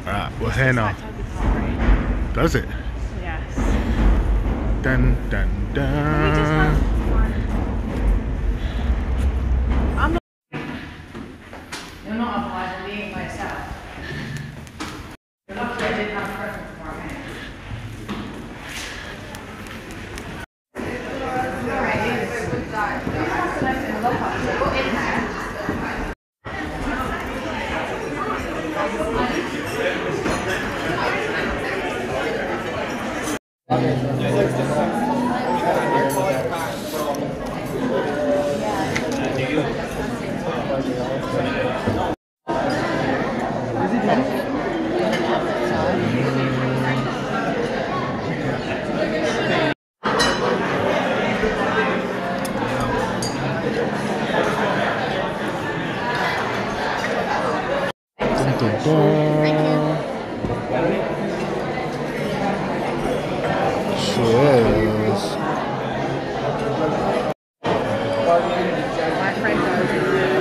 Alright, we're here now. Does it? Yes. Dun dun dun. I'm not. You're not otherwise I'm eating myself. You're lucky I didn't have a preference for it. Cheers. My friend goes in there.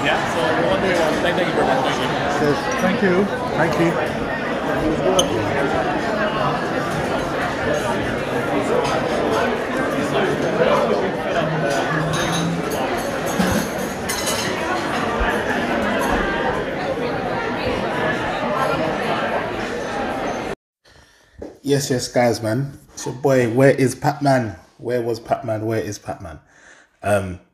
Yeah, so we're wondering, thank you very much. Says thank you. Thank you. Yes, guys, man. It's your boy. Where is Patman? Where was Patman? Where is Patman?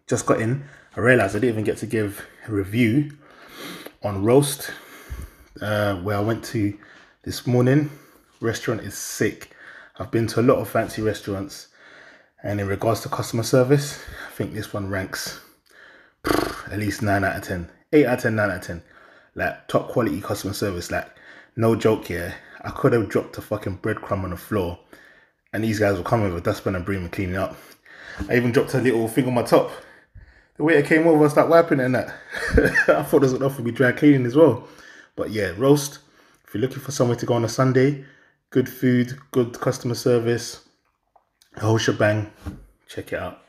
Just got in. I realized I didn't even get to give a review on roast. Where I went to this morning. Restaurant is sick. I've been to a lot of fancy restaurants, and in regards to customer service, I think this one ranks at least 9 out of 10. 8 out of 10, 9 out of 10. Like, top quality customer service. Like, no joke here. I could have dropped a fucking breadcrumb on the floor and these guys will come with a dustpan and broom and clean it up. I even dropped a little thing on my top. The waiter came over and started wiping it and that. I thought this would offer me dry cleaning as well. But yeah, roast. If you're looking for somewhere to go on a Sunday, good food, good customer service, a whole shebang, check it out.